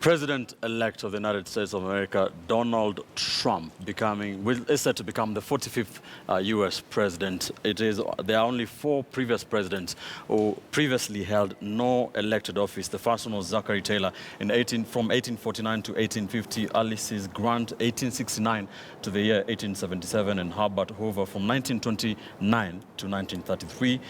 President-elect of the United States of America, Donald Trump, is set to become the 45th U.S. president. There are only 4 previous presidents who previously held no elected office. The first one was Zachary Taylor from 1849 to 1850, Ulysses Grant, 1869 to the year 1877, and Herbert Hoover from 1929 to 1933.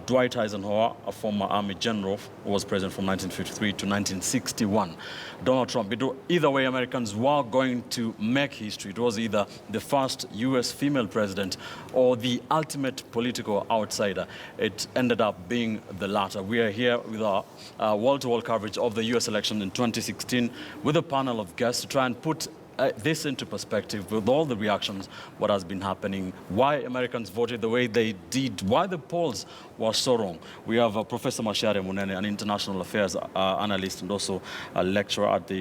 Dwight Eisenhower, a former Army general, was president from 1953 to 1961. Donald Trump. Either way, Americans were going to make history. It was either the first U.S. female president or the ultimate political outsider. It ended up being the latter. We are here with our wall-to-wall coverage of the U.S. election in 2016 with a panel of guests to try and put this into perspective with all the reactions, what has been happening, why Americans voted the way they did, why the polls were so wrong. We have Professor Macharia Munene, an international affairs analyst and also a lecturer at the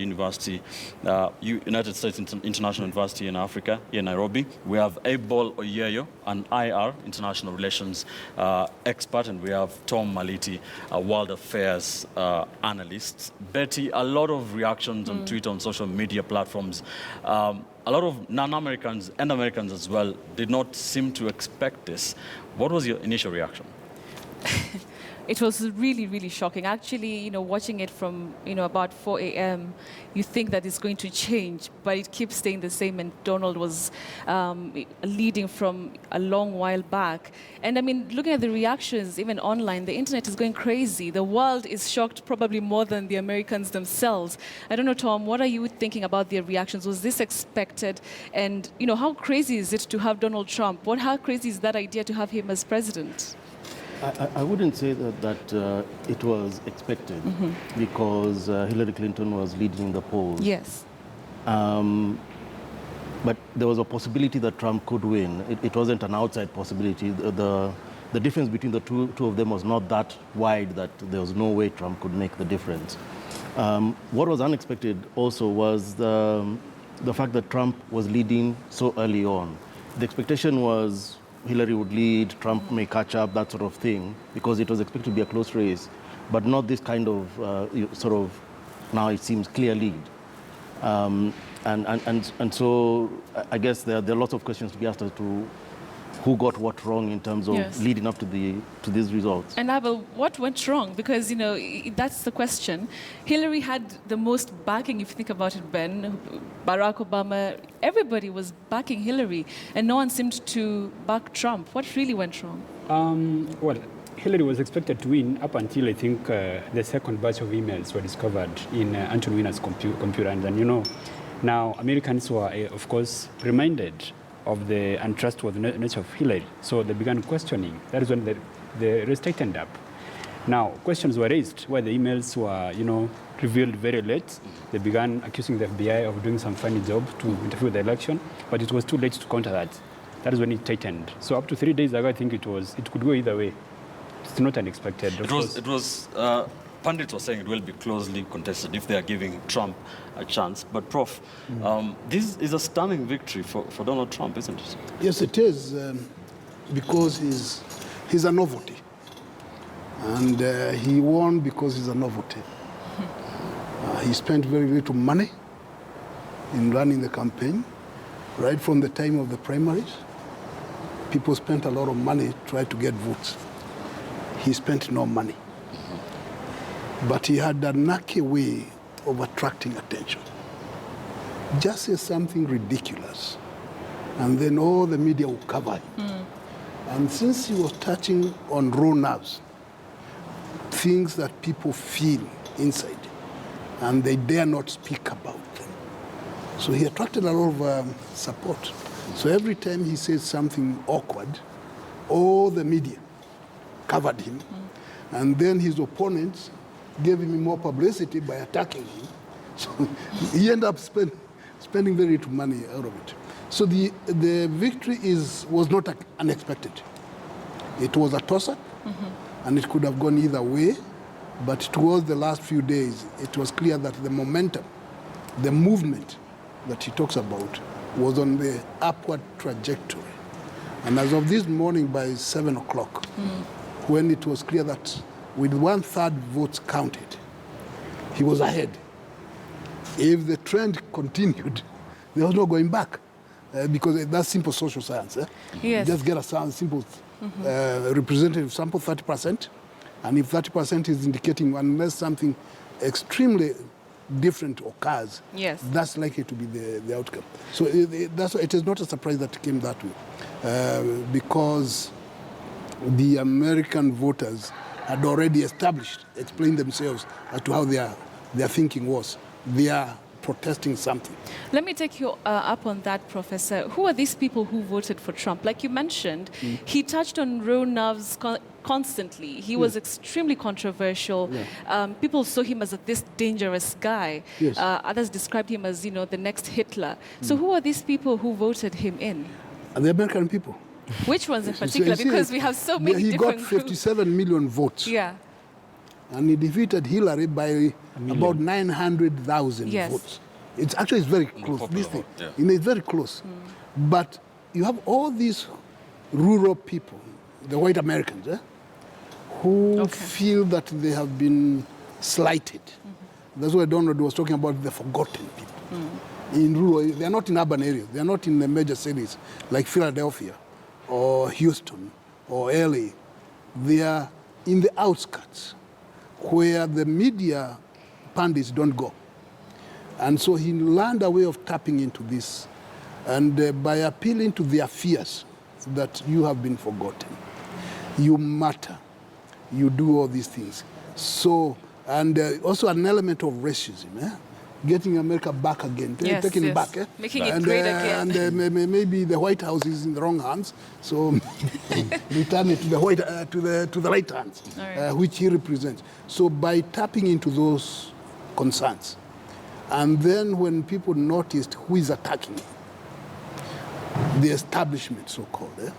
United States International University in Africa, here in Nairobi. We have Abel Oyeyo, an IR, international relations expert, and we have Tom Maliti, a world affairs analyst. Betty, a lot of reactions on Twitter, on social media platforms. A lot of non-Americans and Americans as well did not seem to expect this. What was your initial reaction? It was really, really shocking. Actually, watching it from, about 4 a.m., you think that it's going to change, but it keeps staying the same. And Donald was leading from a long while back. And I mean, looking at the reactions, even online, the internet is going crazy. The world is shocked probably more than the Americans themselves. I don't know, Tom, what are you thinking about their reactions? Was this expected? And, how crazy is it to have Donald Trump? How crazy is that idea to have him as president? I wouldn't say that it was expected because Hillary Clinton was leading in the polls. Yes. But there was a possibility that Trump could win. It wasn't an outside possibility. The difference between the two of them was not that wide that there was no way Trump could make the difference. What was unexpected also was the fact that Trump was leading so early on. The expectation was Hillary would lead, Trump may catch up, that sort of thing, because it was expected to be a close race, but not this kind of now it seems clear lead. And so I guess there are lots of questions to be asked as to who got what wrong in terms of leading up to these results. And Abel, what went wrong? Because, that's the question. Hillary had the most backing, if you think about it, Ben. Barack Obama, everybody was backing Hillary, and no one seemed to back Trump. What really went wrong? Well, Hillary was expected to win up until, I think, the second batch of emails were discovered in Anton Weiner's computer. And now Americans were, of course, reminded of the untrustworthy nature of Hillary. So they began questioning. That is when the race tightened up. Now, questions were raised where the emails were, revealed very late. They began accusing the FBI of doing some funny job to interfere with the election, but it was too late to counter that. That is when it tightened. So up to 3 days ago, I think it could go either way. It's not unexpected. Pundits were saying it will be closely contested if they are giving Trump a chance. But, Prof, this is a stunning victory for Donald Trump, isn't it? Yes, it is, because he's a novelty. And he won because he's a novelty. He spent very little money in running the campaign. Right from the time of the primaries, people spent a lot of money trying to get votes. He spent no money. But he had a knacky way of attracting attention. Just say something ridiculous, and then all the media will cover him. And since he was touching on raw nerves, things that people feel inside, and they dare not speak about them. So he attracted a lot of support. So every time he says something awkward, all the media covered him. And then his opponents gave him more publicity by attacking him. So he ended up spending very little money out of it. So the victory was not unexpected. It was a toss-up, and it could have gone either way. But towards the last few days, it was clear that the momentum, the movement that he talks about, was on the upward trajectory. And as of this morning by 7 o'clock, when it was clear that with 1/3 votes counted, he was ahead. If the trend continued, there was no going back. Because that's simple social science. Yes. Just get a simple representative sample, 30%. And if 30% is indicating, unless something extremely different occurs, Yes. that's likely to be the outcome. So it is not a surprise that it came that way. Because the American voters had already explained themselves as to how their thinking was. They are protesting something. Let me take you up on that, Professor. Who are these people who voted for Trump? Like you mentioned, he touched on raw nerves constantly. He was extremely controversial. People saw him as this dangerous guy. Yes. Others described him as, the next Hitler. So who are these people who voted him in? The American people. Which ones in particular? Because we have so many he different got 57 million votes. Yeah. And he defeated Hillary by about 900,000 votes. It's very close. This thing, it's very close. But you have all these rural people, the white Americans, who feel that they have been slighted. That's why Donald was talking about the forgotten people. In rural, they are not in urban areas. They are not in the major cities like Philadelphia or Houston or LA. They are in the outskirts, where the media pundits don't go. And so he learned a way of tapping into this. And by appealing to their fears that you have been forgotten, you matter, you do all these things. So, and also an element of racism, getting America back again, taking it back. Making it great again. And maybe the White House is in the wrong hands, so return it to the right hands, which he represents. So by tapping into those concerns, and then when people noticed who is attacking the establishment, so-called,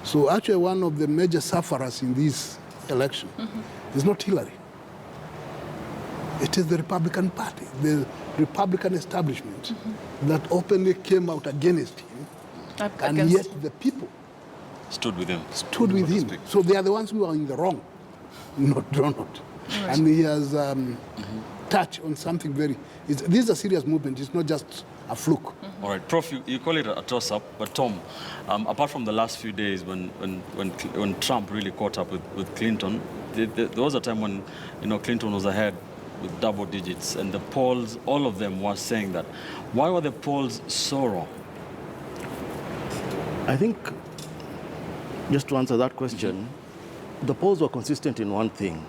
so actually one of the major sufferers in this election is not Hillary. It is the Republican Party, the Republican establishment that openly came out against him, and yet the people stood with him. So they are the ones who are in the wrong, not Donald. Right. And he has touched on something this is a serious movement. It's not just a fluke. All right, Prof, you call it a toss-up, but Tom, apart from the last few days when Trump really caught up with Clinton, there was a time when Clinton was ahead with double digits, and the polls, all of them were saying that. Why were the polls so wrong? I think, just to answer that question, the polls were consistent in one thing.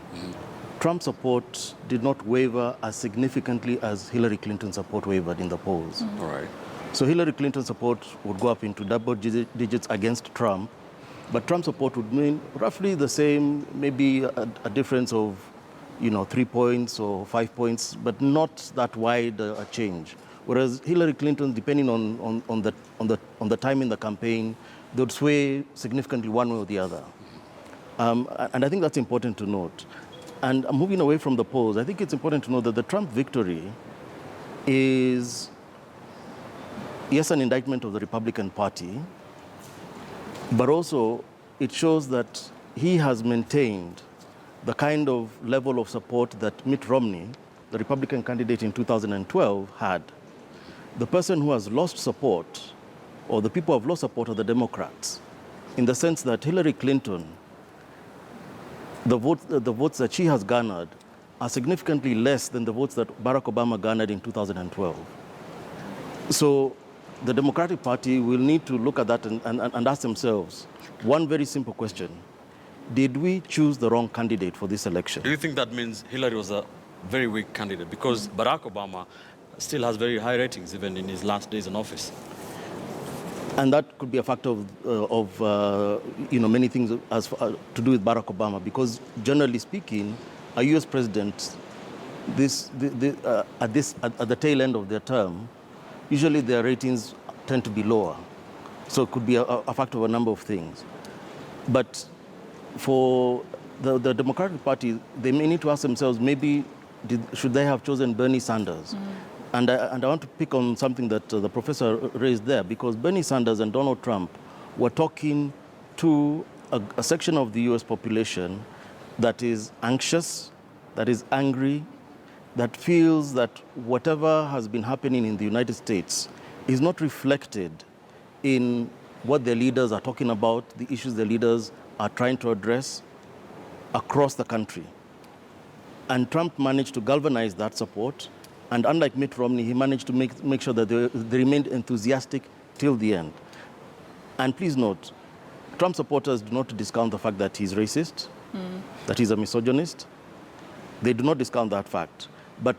Trump support did not waver as significantly as Hillary Clinton support wavered in the polls. All right. So Hillary Clinton support would go up into double digits against Trump, but Trump support would mean roughly the same, maybe a difference of 3 points or 5 points, but not that wide a change. Whereas Hillary Clinton, depending on the time in the campaign, they would sway significantly one way or the other. And I think that's important to note. And moving away from the polls, I think it's important to note that the Trump victory is, yes, an indictment of the Republican Party, but also it shows that he has maintained the kind of level of support that Mitt Romney, the Republican candidate in 2012, had. The person who has lost support, or the people who have lost support, are the Democrats, in the sense that Hillary Clinton, the votes that she has garnered are significantly less than the votes that Barack Obama garnered in 2012. So the Democratic Party will need to look at that and ask themselves one very simple question. Did we choose the wrong candidate for this election? Do you think that means Hillary was a very weak candidate? Because Barack Obama still has very high ratings, even in his last days in office. And that could be a factor of many things as to do with Barack Obama, because generally speaking, a U.S. president, at the tail end of their term, usually their ratings tend to be lower. So it could be a factor of a number of things. But for the Democratic Party, they may need to ask themselves, maybe should they have chosen Bernie Sanders? And I want to pick on something that the professor raised there, because Bernie Sanders and Donald Trump were talking to a section of the U.S. population that is anxious, that is angry, that feels that whatever has been happening in the United States is not reflected in what their leaders are talking about, the issues their leaders are trying to address across the country. And Trump managed to galvanize that support. And unlike Mitt Romney, he managed to make sure that they remained enthusiastic till the end. And please note, Trump supporters do not discount the fact that he's racist, that he's a misogynist. They do not discount that fact. But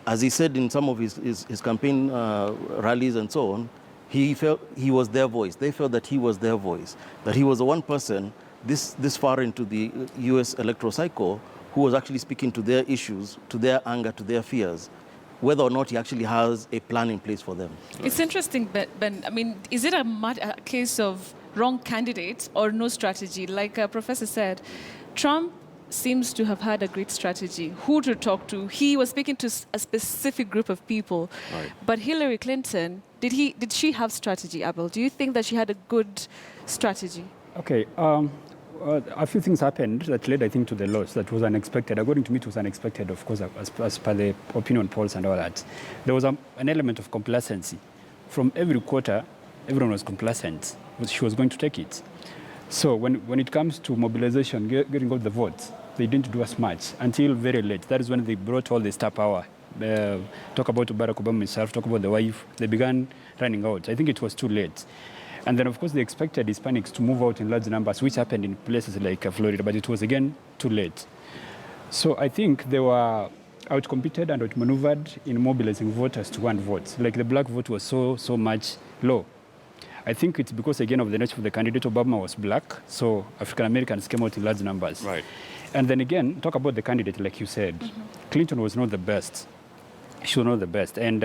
as he said in some of his campaign rallies and so on, he felt he was their voice. They felt that he was their voice, that he was the one person this far into the US electoral cycle who was actually speaking to their issues, to their anger, to their fears, whether or not he actually has a plan in place for them. It's interesting, Ben. I mean, is it a case of wrong candidate or no strategy? Like Professor said, Trump seems to have had a great strategy, who to talk to. He was speaking to a specific group of people. Right. But Hillary Clinton, did she have strategy, Abel? Do you think that she had a good strategy? Okay. A few things happened that led, I think, to the loss that was unexpected. According to me, it was unexpected, of course, as per the opinion polls and all that. There was an element of complacency. From every quarter, everyone was complacent. She was going to take it. So when it comes to mobilization, getting out the votes, they didn't do as much until very late. That is when they brought all the star power. Talk about Barack Obama himself, talk about the wife. They began running out. I think it was too late. And then, of course, they expected Hispanics to move out in large numbers, which happened in places like Florida, but it was, again, too late. So I think they were outcompeted and outmaneuvered in mobilizing voters to want votes. Like the black vote was so much low. I think it's because, again, of the nature of the candidate. Obama was black, so African Americans came out in large numbers. Right. And then again, talk about the candidate, like you said. Clinton was not the best. She was not the best. And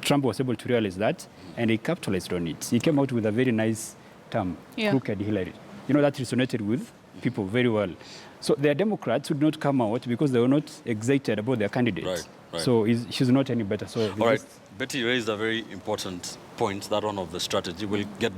Trump was able to realize that, and he capitalized on it. He came out with a very nice term, crooked Hillary. You know, that resonated with people very well. So their Democrats would not come out because they were not excited about their candidate. Right. So she's not any better. So All right. Betty raised a very important point, that one of the strategy. We'll get